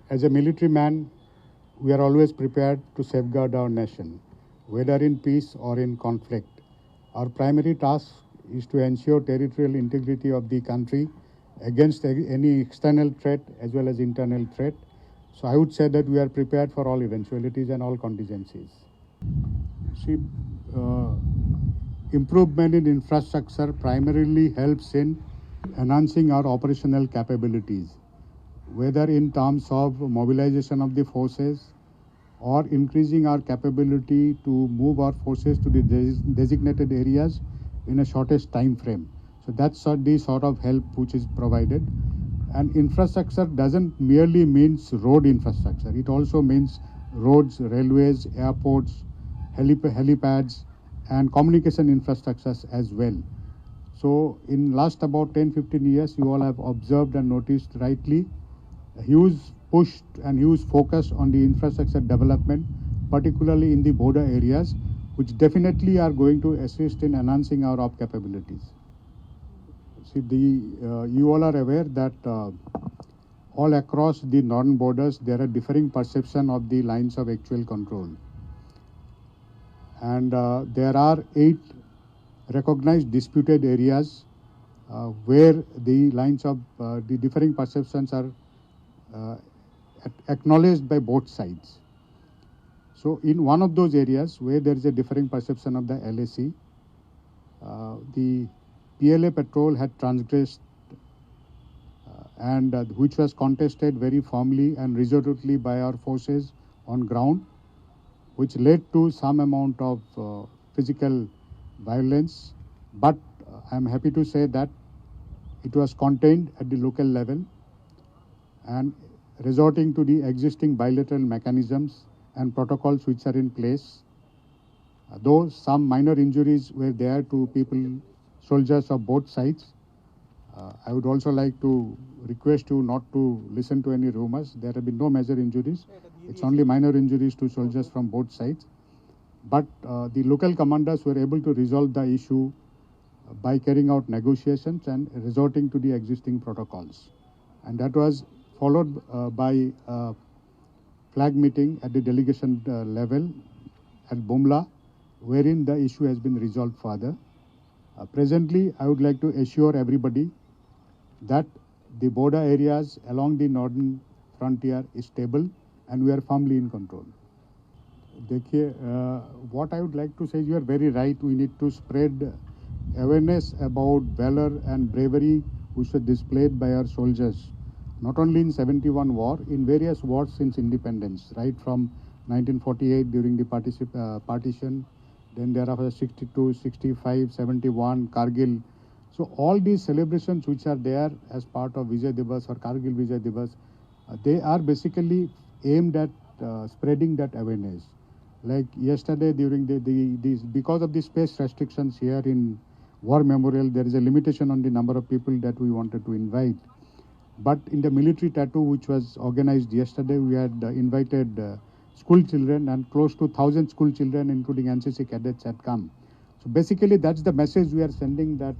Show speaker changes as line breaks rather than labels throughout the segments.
As a military man, we are always prepared to safeguard our nation, whether in peace or in conflict. Our primary task is to ensure territorial integrity of the country against any external threat as well as internal threat. So I would say that we are prepared for all eventualities and all contingencies. See, improvement in infrastructure primarily helps in enhancing our operational capabilities, whether in terms of mobilization of the forces or increasing our capability to move our forces to the designated areas in a shortest time frame. So that's the sort of help which is provided. And infrastructure doesn't merely means road infrastructure. It also means roads, railways, airports, helipads, and communication infrastructures as well. So in last about 10-15 years, you all have observed and noticed rightly a huge push and huge focus on the infrastructure development, particularly in the border areas, which definitely are going to assist in enhancing our op capabilities. See, you all are aware that all across the northern borders, there are differing perception of the lines of actual control. And there are 8 recognized disputed areas where the lines of the differing perceptions are acknowledged by both sides. So in one of those areas where there is a differing perception of the LAC, the PLA patrol had transgressed and which was contested very firmly and resolutely by our forces on ground, which led to some amount of physical violence. But I am happy to say that it was contained at the local level and resorting to the existing bilateral mechanisms and protocols which are in place. Though some minor injuries were there to people, soldiers of both sides, I would also like to request you not to listen to any rumors. There have been no major injuries. It's only minor injuries to soldiers from both sides. But the local commanders were able to resolve the issue by carrying out negotiations and resorting to the existing protocols. And that was followed by a flag meeting at the delegation level at Bumla, wherein the issue has been resolved further. Presently, I would like to assure everybody that the border areas along the northern frontier is stable and we are firmly in control. What I would like to say is you are very right. We need to spread awareness about valor and bravery which were displayed by our soldiers, not only in 71 war, in various wars since independence, right from 1948 during the partition, then thereafter 62, 65, 71, Kargil. So all these celebrations which are there as part of Vijay Divas or Kargil Vijay Divas, they are basically aimed at spreading that awareness. Like yesterday during because of the space restrictions here in War Memorial, there is a limitation on the number of people that we wanted to invite. But in the military tattoo which was organized yesterday, we had invited school children, and close to 1,000 school children including NCC cadets had come. So basically that's the message we are sending, that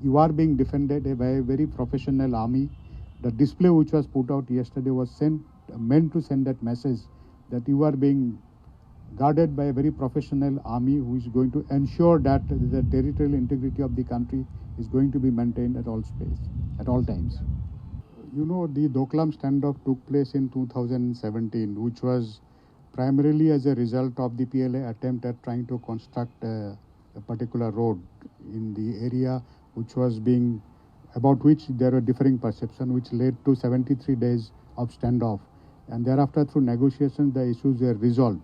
you are being defended by a very professional army. The display which was put out yesterday was meant to send that message that you are being guarded by a very professional army who is going to ensure that the territorial integrity of the country is going to be maintained at all times. You know, the Doklam standoff took place in 2017, which was primarily as a result of the PLA attempt at trying to construct a particular road in the area about which there were differing perceptions, which led to 73 days of standoff. And thereafter, through negotiations, the issues were resolved.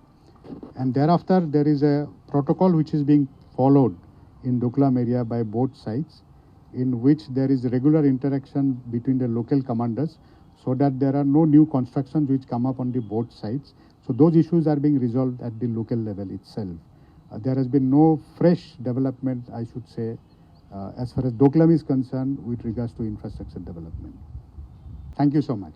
And thereafter, there is a protocol which is being followed in Doklam area by both sides, in which there is regular interaction between the local commanders so that there are no new constructions which come up on the both sides. So those issues are being resolved at the local level itself. There has been no fresh development, I should say, as far as Doklam is concerned with regards to infrastructure development. Thank you so much.